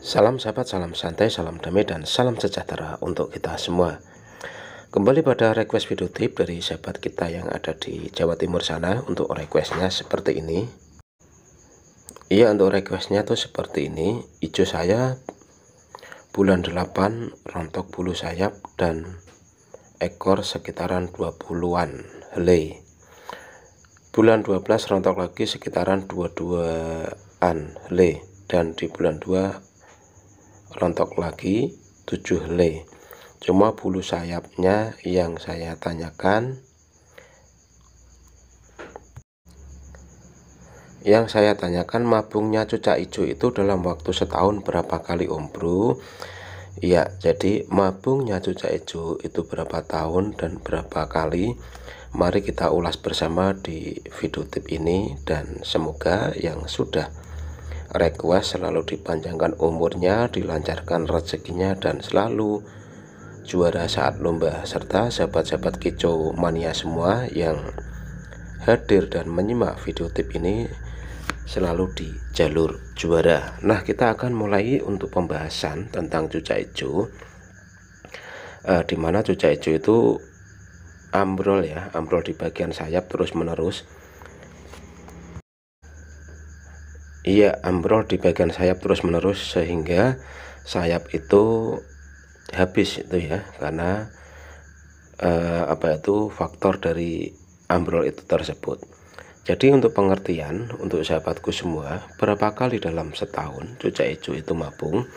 Salam sahabat, salam santai, salam damai, dan salam sejahtera untuk kita semua. Kembali pada request video tip dari sahabat kita yang ada di Jawa Timur sana. Untuk requestnya seperti ini. Iya, untuk requestnya tuh seperti ini. Hijau sayap, bulan 8, rontok bulu sayap, dan ekor sekitaran 20-an helai. Bulan 12 rontok lagi sekitaran 22-an helai. Dan di bulan 2 rontok lagi 7 helai. Cuma bulu sayapnya yang saya tanyakan, mabungnya cucak hijau itu dalam waktu setahun berapa kali Om Bro? Ya, jadi mabungnya cucak hijau itu berapa tahun dan berapa kali, mari kita ulas bersama di video tip ini. Dan semoga yang sudah request selalu dipanjangkan umurnya, dilancarkan rezekinya, dan selalu juara saat lomba. Serta sahabat-sahabat kicau mania semua yang hadir dan menyimak video tip ini selalu di jalur juara. Nah, kita akan mulai untuk pembahasan tentang cucak hijau, dimana cucak hijau itu ambrol ya, ambrol di bagian sayap terus menerus. Iya, ambrol di bagian sayap terus menerus sehingga sayap itu habis itu ya, karena faktor dari ambrol itu tersebut. Jadi untuk pengertian untuk sahabatku semua, berapa kali dalam setahun cucak hijau itu mabung?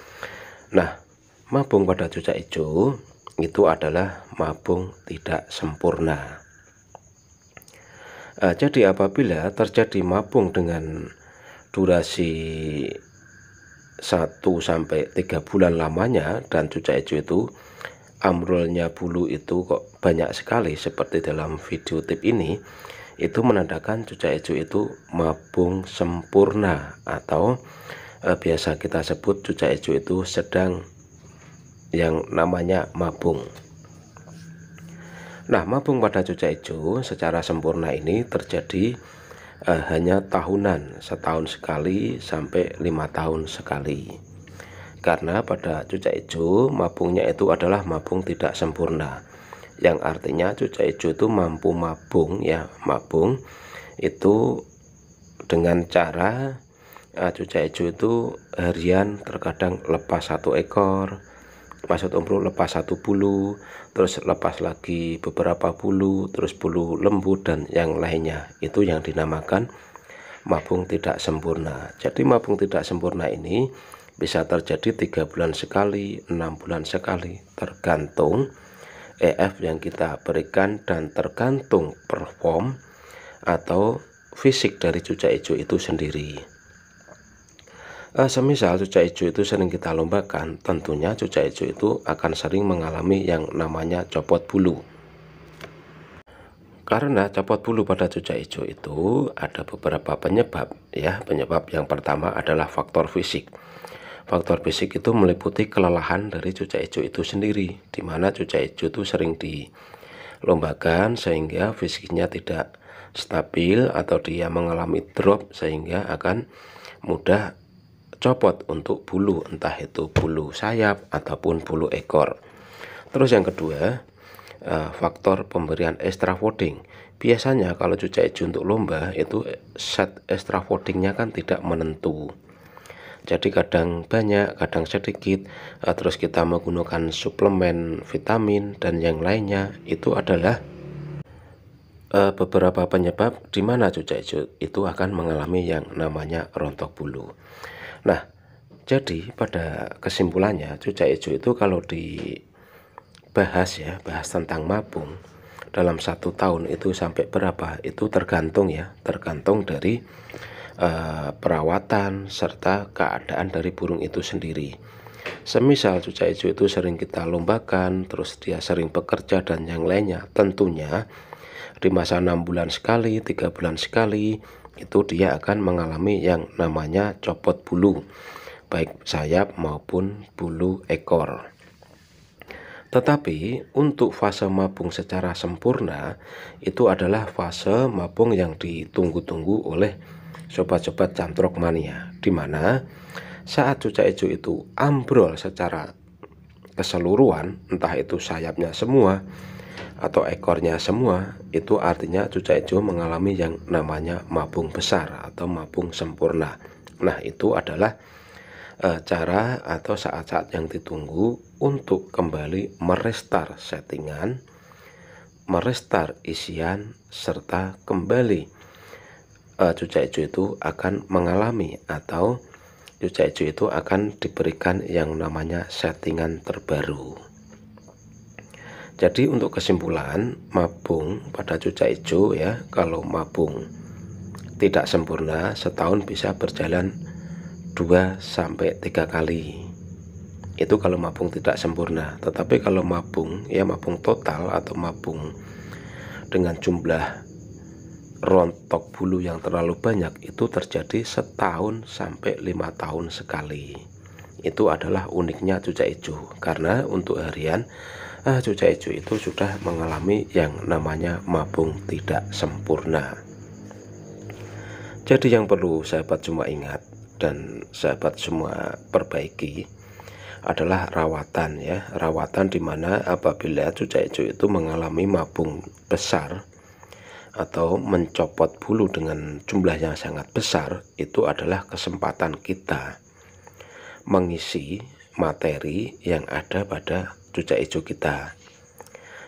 Nah, mabung pada cucak hijau itu adalah mabung tidak sempurna. Jadi apabila terjadi mabung dengan durasi 1-3 bulan lamanya dan cucak hijau itu ambrolnya bulu itu kok banyak sekali seperti dalam video tip ini, itu menandakan cucak hijau itu mabung sempurna, atau biasa kita sebut cucak hijau itu sedang yang namanya mabung. Nah, mabung pada cucak hijau secara sempurna ini terjadi hanya tahunan, setahun sekali sampai 5 tahun sekali. Karena pada cucak hijau mabungnya itu adalah mabung tidak sempurna, yang artinya cucak hijau itu mampu mabung ya, mabung itu dengan cara cucak hijau itu harian terkadang lepas 1 ekor, maksud Om Bro lepas 1 bulu, terus lepas lagi beberapa bulu, terus bulu lembut dan yang lainnya. Itu yang dinamakan mabung tidak sempurna. Jadi mabung tidak sempurna ini bisa terjadi 3 bulan sekali, 6 bulan sekali, tergantung EF yang kita berikan dan tergantung perform atau fisik dari cucak hijau itu sendiri. Semisal cucak hijau itu sering kita lombakan, tentunya cucak hijau itu akan sering mengalami yang namanya copot bulu. Karena copot bulu pada cucak hijau itu ada beberapa penyebab ya. Penyebab yang pertama adalah faktor fisik. Faktor fisik itu meliputi kelelahan dari cucak hijau itu sendiri, di mana cucak hijau itu sering dilombakan sehingga fisiknya tidak stabil atau dia mengalami drop sehingga akan mudah copot untuk bulu, entah itu bulu sayap ataupun bulu ekor. Terus yang kedua, faktor pemberian extra fooding. Biasanya kalau cucak hijau untuk lomba itu set extra foodingnya kan tidak menentu, jadi kadang banyak kadang sedikit. Terus kita menggunakan suplemen vitamin dan yang lainnya. Itu adalah beberapa penyebab di mana cucak hijau itu akan mengalami yang namanya rontok bulu. Nah, jadi pada kesimpulannya cucak hijau itu kalau dibahas ya, bahas tentang mabung dalam 1 tahun itu sampai berapa, itu tergantung ya, tergantung dari perawatan serta keadaan dari burung itu sendiri. Semisal cucak hijau itu sering kita lombakan, terus dia sering bekerja dan yang lainnya, tentunya di masa 6 bulan sekali, 3 bulan sekali, itu dia akan mengalami yang namanya copot bulu, baik sayap maupun bulu ekor. Tetapi untuk fase mabung secara sempurna itu adalah fase mabung yang ditunggu-tunggu oleh sobat-sobat cantrok mania, dimana Saat cucak hijau itu ambrol secara keseluruhan, entah itu sayapnya semua atau ekornya semua, itu artinya cucak hijau mengalami yang namanya mabung besar atau mabung sempurna. Nah, itu adalah cara atau saat-saat yang ditunggu untuk kembali merestar settingan, merestar isian, serta kembali cucak hijau itu akan mengalami atau cucak hijau itu akan diberikan yang namanya settingan terbaru. Jadi untuk kesimpulan, mabung pada cucak hijau ya, kalau mabung tidak sempurna setahun bisa berjalan 2-3 kali. Itu kalau mabung tidak sempurna. Tetapi kalau mabung ya, mabung total atau mabung dengan jumlah rontok bulu yang terlalu banyak, itu terjadi setahun sampai 5 tahun sekali. Itu adalah uniknya cucak hijau, karena untuk harian cucak hijau itu sudah mengalami yang namanya mabung tidak sempurna. Jadi yang perlu sahabat semua ingat dan sahabat semua perbaiki adalah rawatan ya, rawatan dimana apabila cucak hijau itu mengalami mabung besar atau mencopot bulu dengan jumlah yang sangat besar, itu adalah kesempatan kita mengisi materi yang ada pada cucak hijau kita.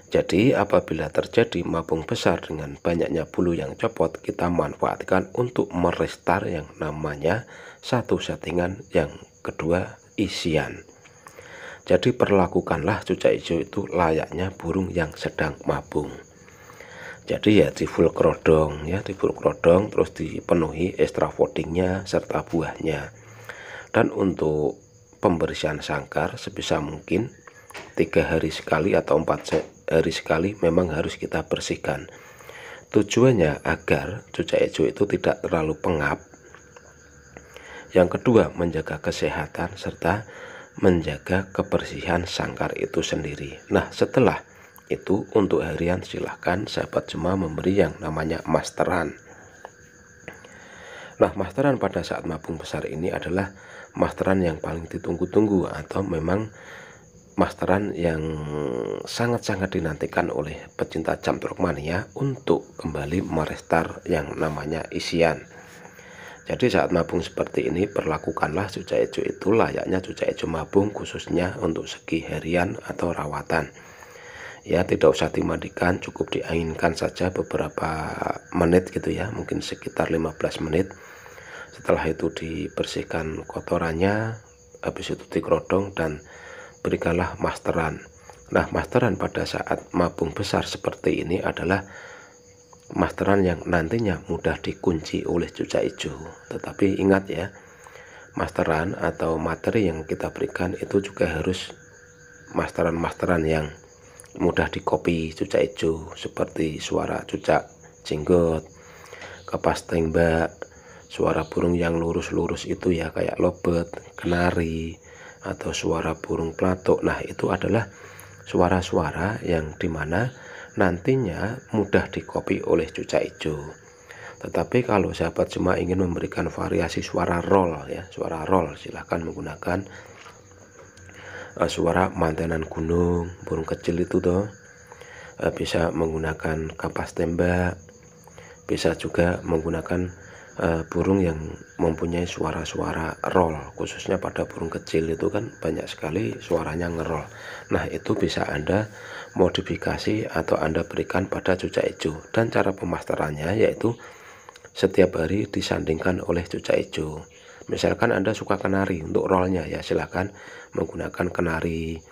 Jadi apabila terjadi mabung besar dengan banyaknya bulu yang copot, kita manfaatkan untuk merestar yang namanya satu settingan, yang kedua isian. Jadi perlakukanlah cucak hijau itu layaknya burung yang sedang mabung. Jadi ya di full kerodong ya, di full kerodong, terus dipenuhi extra foodingnya serta buahnya. Dan untuk pembersihan sangkar sebisa mungkin 3 hari sekali atau 4 hari sekali memang harus kita bersihkan. Tujuannya agar cucak hijau itu tidak terlalu pengap. Yang kedua, menjaga kesehatan serta menjaga kebersihan sangkar itu sendiri. Nah, setelah itu untuk harian silahkan sahabat semua memberi yang namanya masteran. Nah, masteran pada saat mabung besar ini adalah masteran yang paling ditunggu-tunggu, atau memang masteran yang sangat-sangat dinantikan oleh pecinta Jamtruk Mania untuk kembali merestar yang namanya isian. Jadi saat mabung seperti ini, perlakukanlah cucak hijau itu layaknya cucak hijau mabung, khususnya untuk segi harian atau rawatan. Ya, tidak usah dimandikan, cukup dianginkan saja beberapa menit gitu ya, mungkin sekitar 15 menit. Setelah itu dibersihkan kotorannya, habis itu dikerodong dan berikanlah masteran. Nah, masteran pada saat mabung besar seperti ini adalah masteran yang nantinya mudah dikunci oleh cucak hijau. Tetapi ingat ya, masteran atau materi yang kita berikan itu juga harus masteran-masteran yang mudah dikopi cucak hijau, seperti suara cucak jenggot, kapas tembak, suara burung yang lurus-lurus itu ya, kayak lobet, kenari, atau suara burung pelatuk. Nah, itu adalah suara-suara yang dimana nantinya mudah dikopi oleh cucak hijau. Tetapi kalau sahabat semua ingin memberikan variasi suara roll ya, suara roll, silahkan menggunakan suara mantenan gunung, burung kecil itu toh, bisa menggunakan kapas tembak, bisa juga menggunakan burung yang mempunyai suara-suara roll, khususnya pada burung kecil itu kan banyak sekali suaranya ngerol. Nah, itu bisa Anda modifikasi atau Anda berikan pada cucak hijau. Dan cara pemasterannya yaitu setiap hari disandingkan oleh cucak hijau. Misalkan Anda suka kenari, untuk rollnya ya silahkan menggunakan kenari.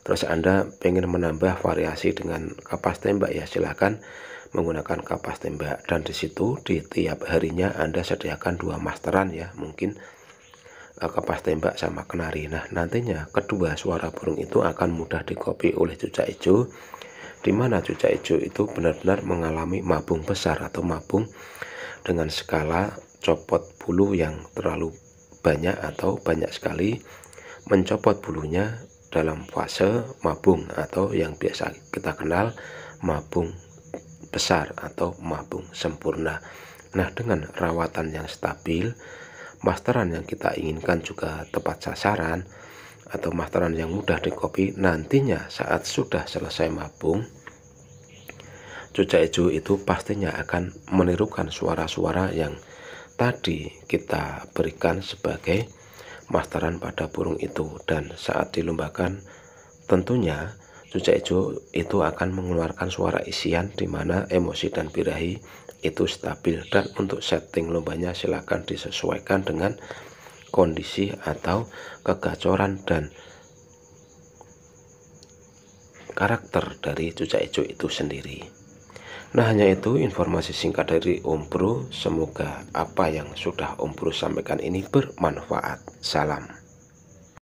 Terus Anda pengen menambah variasi dengan kapas tembak ya silahkan menggunakan kapas tembak. Dan disitu di tiap harinya Anda sediakan 2 masteran ya, mungkin kapas tembak sama kenari. Nah, nantinya kedua suara burung itu akan mudah dikopi oleh cucak hijau, dimana cucak hijau itu benar-benar mengalami mabung besar atau mabung dengan skala copot bulu yang terlalu banyak atau banyak sekali mencopot bulunya dalam fase mabung atau yang biasa kita kenal mabung besar atau mabung sempurna. Nah, dengan rawatan yang stabil, masteran yang kita inginkan juga tepat sasaran atau masteran yang mudah di-copy, nantinya saat sudah selesai mabung, cucak hijau itu pastinya akan menirukan suara-suara yang tadi kita berikan sebagai masteran pada burung itu. Dan saat dilombakan tentunya cucak hijau itu akan mengeluarkan suara isian di mana emosi dan birahi itu stabil. Dan untuk setting lombanya silakan disesuaikan dengan kondisi atau kegacoran dan karakter dari cucak hijau itu sendiri. Nah, hanya itu informasi singkat dari Om Bro. Semoga apa yang sudah Om Bro sampaikan ini bermanfaat. Salam.